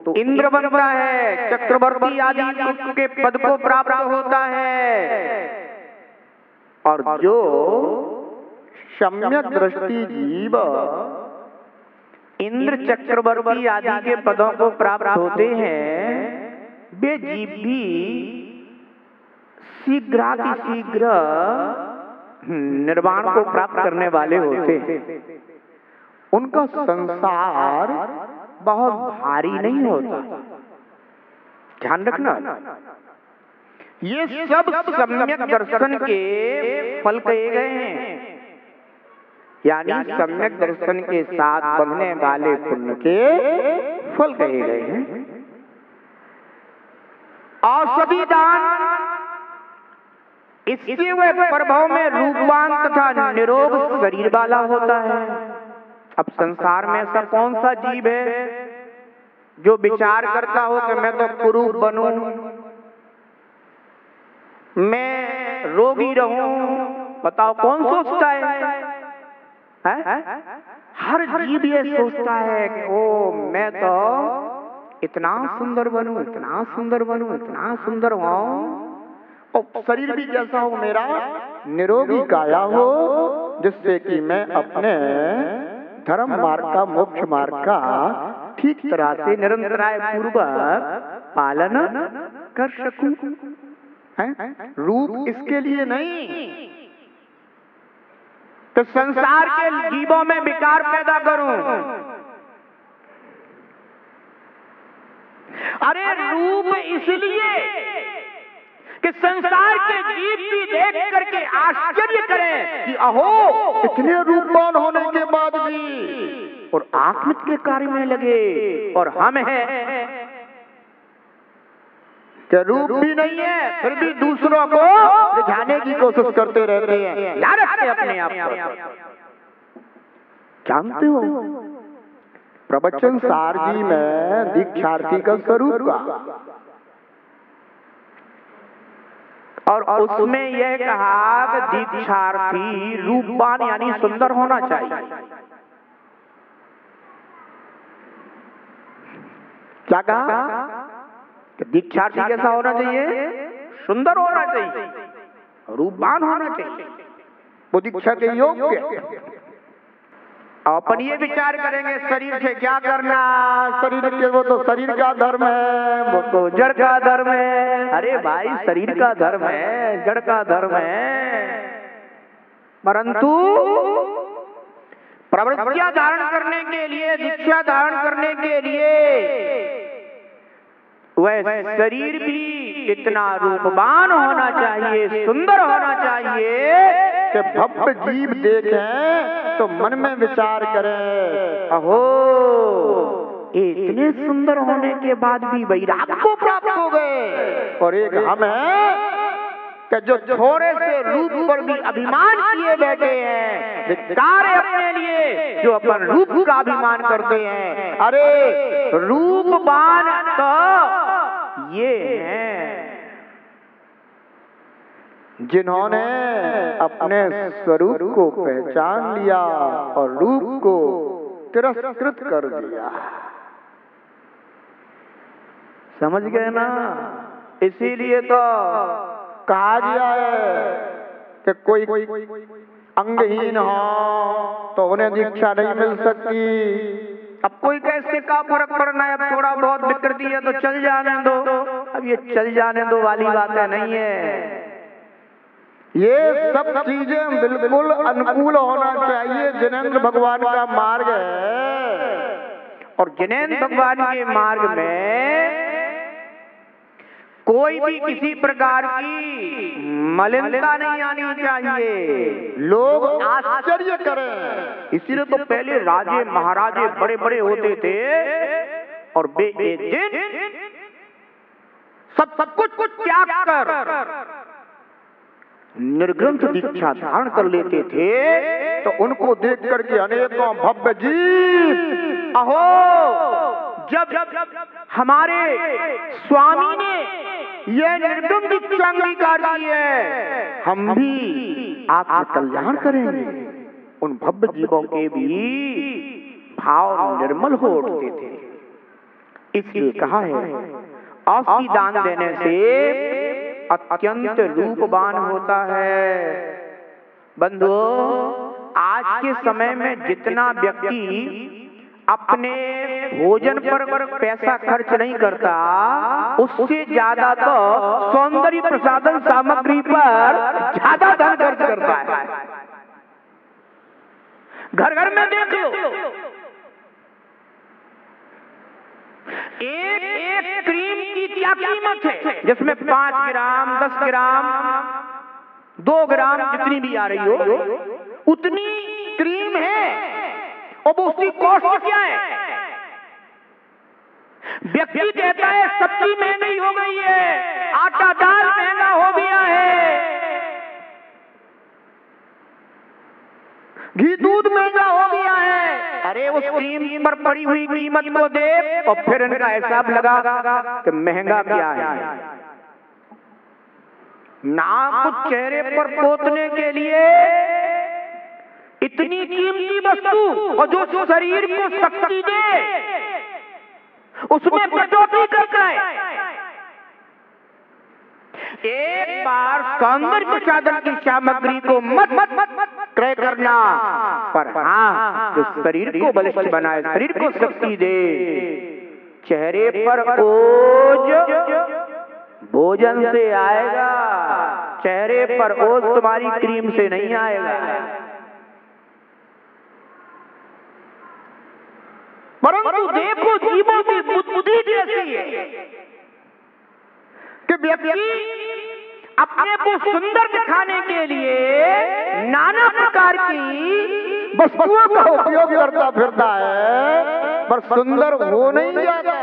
तो इंद्र बनता है, चक्रवर्ती आदि के पद को प्राप्त होता है। और जो सम्यक दृष्टि जीव इंद्र चक्रवर्ती आदि के पदों को प्राप्त होते हैं, वे जीव भी शीघ्र निर्वाण को प्राप्त करने वाले होते हैं। उनका संसार बहुत भारी नहीं होता। ध्यान रखना, ये सब सम्यक दर्शन के फल कहे गए हैं, यानी सम्यक दर्शन के साथ बनने वाले पुण्य के फल कहे गए हैं। और सभी दान इससे वह प्रभाव में रूपवान तथा निरोग शरीर वाला होता है। अब संसार में ऐसा कौन सा जीव है जो विचार करता हो कि मैं तो कुरूप बनूं, मैं रोगी रहूं? बताओ कौन सोचता है? हर जीव ये सोचता है कि ओ मैं तो इतना सुंदर बनूं, इतना सुंदर बनूं, इतना सुंदर हूं, और शरीर भी कैसा हो मेरा, निरोगी काया हो, जिससे कि मैं अपने धर्म मार्ग का, मोक्ष मार्ग का ठीक तरह से निरंतराय पूर्वक पालन कर सकूं। रूप इसके लिए नहीं तो संसार के जीवों में विकार पैदा करूं। अरे रूप इसलिए कि संसार के जीव भी देख करके आश्चर्य करें कि अहो इतने रूपवान होने के बाद भी और आत्मित के कार्य में लगे, और हम हैं कि रूप भी नहीं है फिर भी दूसरों को रिझाने की कोशिश करते रहते हैं। याद रखते अपने आप को। जानते हो प्रवचन सार जी में दीक्षार्थी का स्वरूप का, और उसमें यह कहा कि दीक्षार्थी रूपवान यानी सुंदर होना चाहिए। क्या कहा? दीक्षार्थी कैसा होना चाहिए? सुंदर होना चाहिए, रूपवान होना चाहिए, वो दीक्षा के योग्य। अपन ये विचार करेंगे शरीर से क्या करना, शरीर के वो तो शरीर का धर्म है, वो तो जड़ का धर्म है। अरे भाई शरीर का धर्म है, जड़ का धर्म है, परंतु प्रवृत्तियां धारण करने के लिए, दीक्षा धारण करने के लिए वह शरीर भी इतना रूपवान होना चाहिए, सुंदर होना चाहिए कि भव्य जीव देखें तो मन में विचार करें, अहो इतने सुंदर होने के बाद भी वैराग्य को प्राप्त हो गए। और एक हम हैं कि जो थोड़े से रूप पर भी अभिमान किए बैठे हैं, धिक्कार है अपने लिए जो अपन रूप का अभिमान करते हैं। अरे रूपवान तो ये हैं जिन्होंने अपने स्वरूप को पहचान लिया और रूप को तिरस्कृत कर दिया। समझ गए ना? इसीलिए तो कहा गया है कि कोई अंगहीन हो तो उन्हें दीक्षा नहीं मिल सकती। अब कोई कैसे का फर्क पड़ना है, अब थोड़ा बहुत विकृति है तो चल जाने दो। अब ये चल जाने दो वाली बातें नहीं है, ये सब चीजें बिल्कुल अनुकूल होना चाहिए। जिनेंद्र भगवान का मार्ग है, और जिनेंद्र भगवान के मार्ग में कोई भी किसी प्रकार की मलिनता नहीं आनी चाहिए, लोग आश्चर्य करें। इसीलिए तो पहले राजे महाराजे बड़े बड़े होते थे और वे एक दिन सब कुछ त्याग कर निर्ग्रंथ दीक्षा धारण कर लेते थे। तो उनको देख करके अनेकों भव्य जीव, अहो जब हमारे स्वामी ने यह निर्गुण दीक्षा अंगीकार की है, हम भी आपका कल्याण करेंगे। उन भव्य जीवों के भी भाव निर्मल हो उठते थे। इसलिए कहा है औषधि दान देने से अत्यंत रूपवान होता है। बंधुओं, आज के समय में जितना व्यक्ति अपने भोजन पर पैसा खर्च नहीं करता, उससे ज्यादा तो सौंदर्य प्रसाधन सामग्री पर ज्यादा धन खर्च करता है। घर घर में देख लो, एक एक क्रीम की क्या कीमत है, जिसमें 5 ग्राम 10 ग्राम 2 ग्राम जितनी भी आ रही हो उतनी क्रीम है, और वो उसकी कॉस्ट क्या है? व्यक्ति कहता है सब्जी महंगी हो गई है, आटा दाल महंगा हो गया है, घी दूध महंगा हो गया है। अरे उस क्रीम पर पड़ी हुई कीमत को देख और फिर इनका हिसाब लगा कि महंगा क्या है। नाक को चेहरे पर पोतने के लिए इतनी कीमती वस्तु, और जो शरीर को शक्ति दे उसमें कटौती करता है। एक बार सौंदर्य प्रसाधन की सामग्री को मत क्रय करना, पर हाँ जो शरीर को बलिष्ठ बनाए, शरीर को शक्ति दे। चेहरे पर ओज भोजन से आएगा, चेहरे पर ओज तुम्हारी क्रीम से नहीं आएगा। परंतु देखो जीवों की बुद्धि कैसी है कि व्यक्ति अपने को सुंदर दिखाने के लिए नाना प्रकार की वस्तुओं का उपयोग करता फिरता है, पर सुंदर हो नहीं जाता।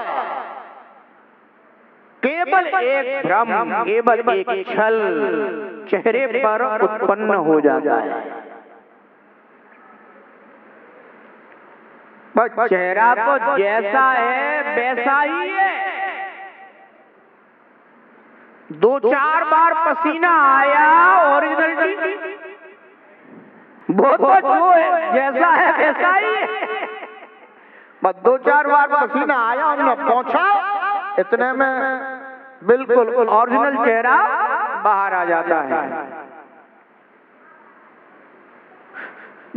केवल एक भ्रम, केवल एक छल चेहरे पर उत्पन्न हो जाता है। पर चेहरा तो जैसा है वैसा ही है। 2-4 बार पसीना आया ओरिजिनलिटी, वो तो जो है जैसा है वैसा ही है। बस 2-4 बार पसीना आया, हमने पहुंचा, इतने में बिल्कुल ओरिजिनल चेहरा बाहर आ जाता है।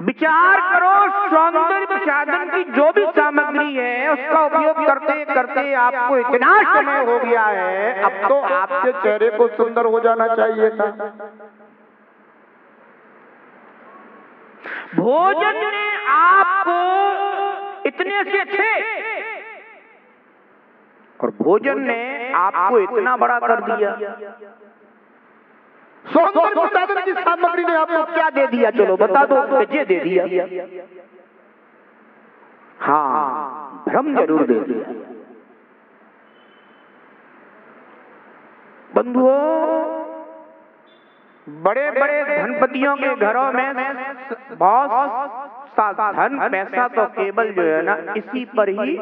विचार करो, सौंदर्य प्रसाधन की जो भी सामग्री है उसका उपयोग करते करते आपको इतना समय हो गया है, अब तो आपके चेहरे को सुंदर हो जाना चाहिए था। भोजन ने आपको इतने से थे और भोजन ने आपको इतना बड़ा कर दिया। सौंदर्य प्रसाधन की सामग्री ने आपको क्या दे दिया? चलो बता दो। ये दे दिया, हाँ भ्रम जरूर दे दिया। बंधुओं, बड़े बड़े धनपतियों के घरों में बहुत सा धन पैसा तो केवल जो है ना इसी पर ही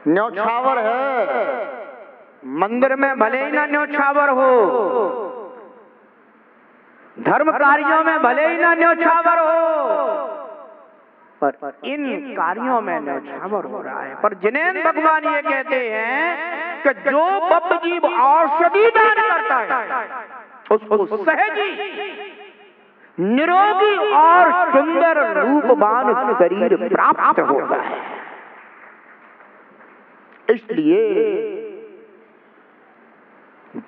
न्यौछावर है। मंदिर में भले ही ना न्यौछावर हो, धर्म कार्यों में भले ही ना न्यौछावर हो, पर इन कार्यों में न्यौछावर हो रहा है। पर जिनेंद्र भगवान ये कहते हैं कि जो बप जीव औषधि दान करता है उसको सहजी निरोगी और सुंदर रूपवान शरीर प्राप्त होता है। इसलिए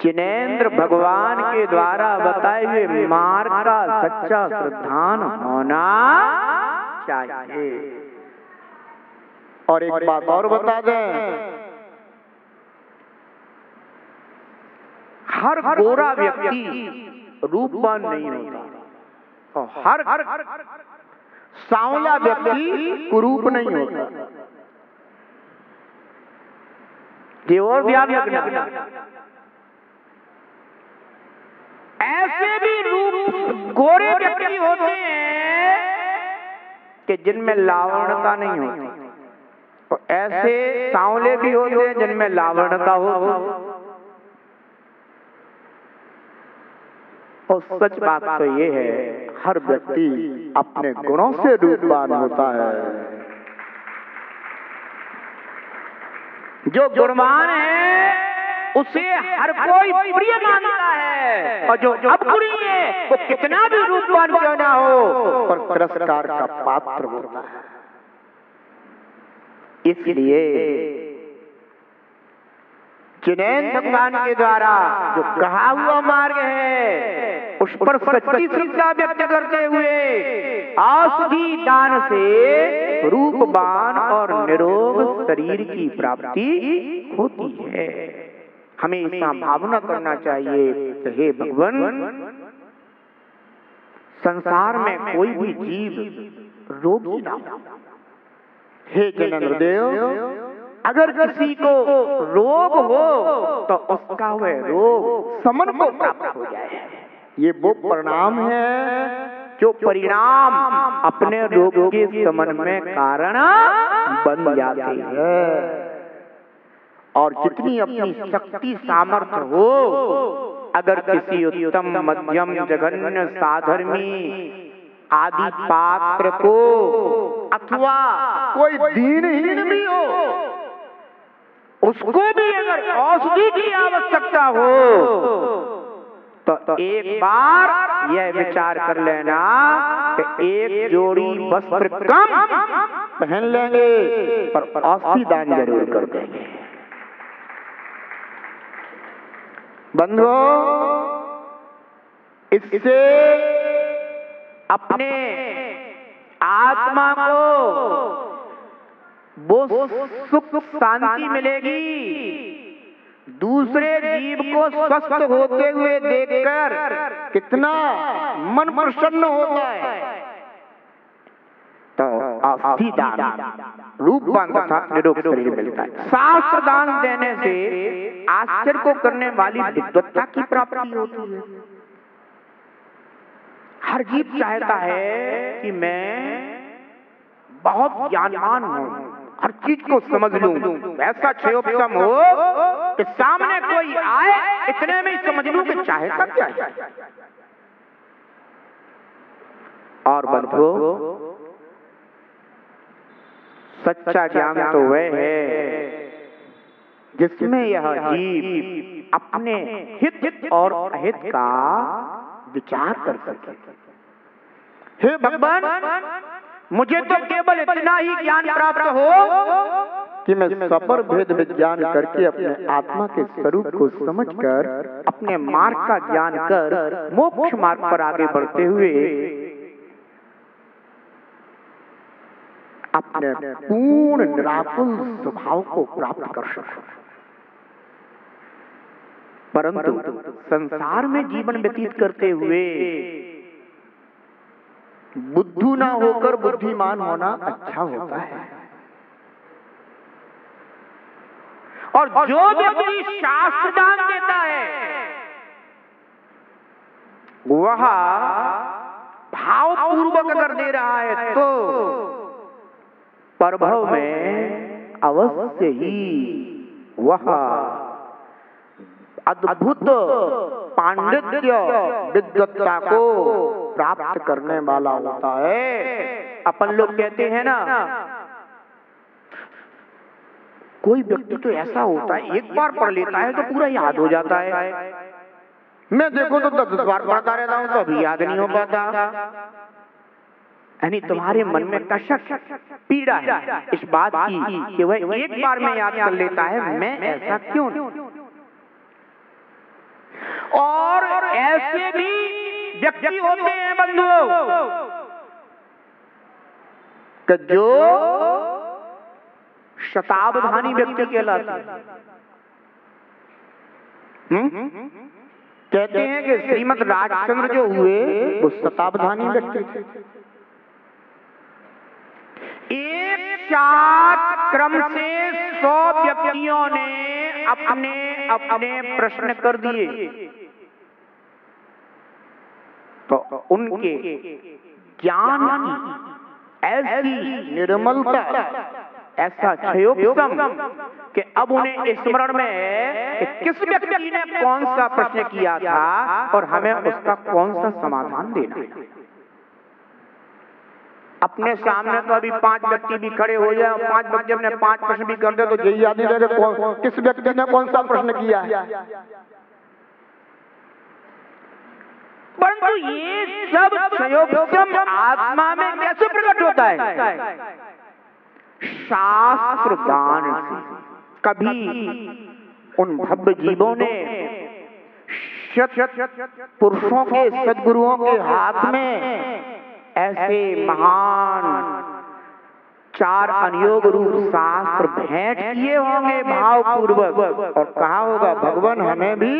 जिनेंद्र भगवान के द्वारा बताए हुए मार्ग का सच्चा श्रद्धान होना चाहिए। और एक बात और बता दें, हर गोरा व्यक्ति रूपवान नहीं होता, और हर सांवला व्यक्ति कुरूप नहीं होता। ये और ध्यान रखना। ऐसे भी रूप गोरे व्यक्ति होते हैं कि जिनमें लावण्यता नहीं होती, और ऐसे सांवले भी होते हैं जिनमें लावण्यता हो। और सच बात तो ये है, हर व्यक्ति अपने गुणों से रूपवान होता है। जो गुणवान है उसे हर कोई प्रिय मानता है, और जो अप्रिय है वो कितना भी रूपवान क्यों ना हो पर तिरस्कार का पात्र होता है। इसलिए जिनेंद्र भगवान के द्वारा जो कहा हुआ मार्ग है उस पर सच्ची श्रद्धा व्यक्त करते हुए औषधि दान से रूपवान और निरोग शरीर की प्राप्ति होती है। हमें ऐसा भावना करना चाहिए कि हे भगवान, संसार में कोई भी जीव रोगी ना हो। हे जिनेंद्र देव, अगर किसी को रोग हो तो उसका वह रोग समन को प्राप्त हो जाए। ये वो परिणाम है जो परिणाम अपने रोग के समन में कारण बन जाते हैं। और जितनी अपनी शक्ति सामर्थ्य हो, अगर किसी उत्तम मध्यम जघन्य साधर्मी आदि पात्र को अथवा कोई दीनहीन भी हो, उसको भी अगर औषधि की आवश्यकता हो तो एक बार यह विचार कर लेना कि एक जोड़ी वस्त्र कम पहन लेंगे पर औषधि दान जरूर कर देंगे। बंधुओं, इससे अपने आत्मा को वो सुख शांति मिलेगी, दूसरे जीव को स्वस्थ होते हुए देखकर कितना मन प्रसन्न होता है। तो औषधि दान रूपवान तथा निरोग शरीर मिलता है। शास्त्र दान देने से आश्चर्य को करने वाली विद्वत्ता की प्राप्ति होती है। हर जीव चाहता है कि मैं बहुत ज्ञानवान हूं, हर चीज को समझ लूं, ऐसा क्षयोपम हो कि सामने कोई आए इतने में ही समझ लूं कि चाहता क्या है। और बंधुओं, सच्चा ज्ञान तो वह है जिसमें यह जीव अपने हित और अहित का विचार कर सके। हे भगवान, मुझे तो केवल इतना ही ज्ञान प्राप्त हो कि मैं सपर भेद विज्ञान करके अपने आत्मा के स्वरूप को समझकर अपने मार्ग का ज्ञान कर मोक्ष मार्ग पर आगे बढ़ते हुए अपने पूर्ण निराकुल स्वभाव को प्राप्त कर सकूं। परंतु संसार में जीवन व्यतीत करते हुए बुद्धू ना होकर बुद्धिमान होना अच्छा होता है। और जो व्यक्ति शास्त्र दान देता है वह भावपूर्वक अगर दे रहा है तो परभव में अवश्य ही वह अद्भुत पांडित्य विद्वत्ता को प्राप्त करने वाला होता है। अपन लोग कहते हैं ना, कोई व्यक्ति तो ऐसा होता है एक बार पढ़ लेता है तो पूरा याद हो जाता है। मैं देखो तो 10 बार पढ़ता रहता हूं तो अभी याद नहीं हो पाता। यानी तुम्हारे मन में कशक पीड़ा है इस बात की कि वह एक बार में याद कर लेता है, मैं ऐसा क्यों नहीं। और ऐसे भी व्यक्ति होते हैं बंधुओं कि जो शतावधानी व्यक्ति कहलाते हैं। कहते हैं कि श्रीमद राजचंद्र जो हुए वो शतावधानी व्यक्ति थे। एक साथ क्रम से 100 व्यक्तियों ने अपने अपने प्रश्न कर दिए तो उनके ज्ञान की ऐसी निर्मलता, ऐसा क्षयोपम कि अब उन्हें स्मरण में है कि किस व्यक्ति ने कौन सा प्रश्न किया था और हमें उसका कौन सा समाधान देना है। अपने सामने तो अभी 5 व्यक्ति भी खड़े हो जाए और 5 व्यक्ति अपने 5 प्रश्न भी कर दे तो यही याद नहीं रहे किस व्यक्ति ने कौन सा प्रश्न किया है। परंतु ये सब संयोगम आत्मा में कैसे प्रकट होता है? शास्त्र दान से। कभी उन भव्य जीवों ने पुरुषों के सद्गुरुओं के हाथ में ऐसे महान 4 अनियोग रूप शास्त्र भेंट किए होंगे भावपूर्वक और कहा होगा भगवान हमें भी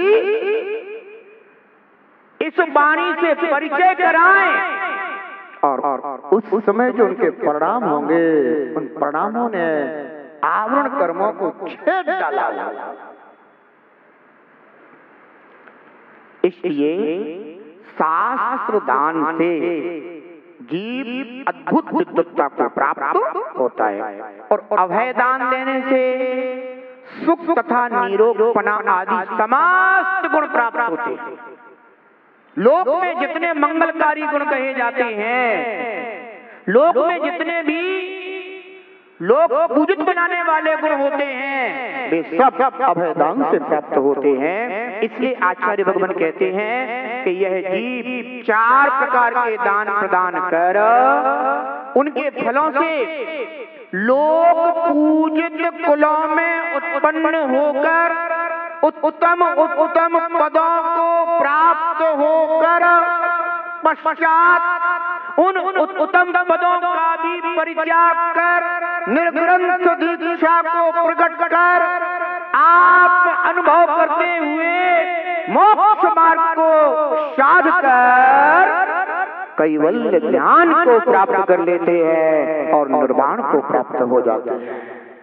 इस वाणी से परिचय कराएं। और उस समय जो उनके परिणाम होंगे उन परिणामों ने आवरण कर्मों को छेद डाला। इसलिए शास्त्र दान से जीव अद्भुत विद्वत्ता को प्राप्त होता है और अभय दान देने से सुख तथा निरोगपना आदि समस्त गुण प्राप्त होते हैं। लोक में जितने मंगलकारी गुण कहे जाते हैं, लोक में जितने भी लोग पूजित बनाने वाले गुण होते हैं वे सब अभयदान से प्राप्त होते हैं। इसलिए आचार्य भगवान कहते हैं कि यह जीव 4 प्रकार के दान प्रदान कर उनके फलों से लोक पूजित कुलों में उत्पन्न होकर उत्तम पदों को प्राप्त होकर पश्चात उन उत्तम पदों का भी परित्याग कर निर्ग्रंथ दीक्षा को प्रकट कर आप अनुभव करते हुए मोक्ष मार्ग को साध कर कैवल्य ज्ञान को प्राप्त कर लेते हैं और निर्वाण को प्राप्त हो जाते हैं।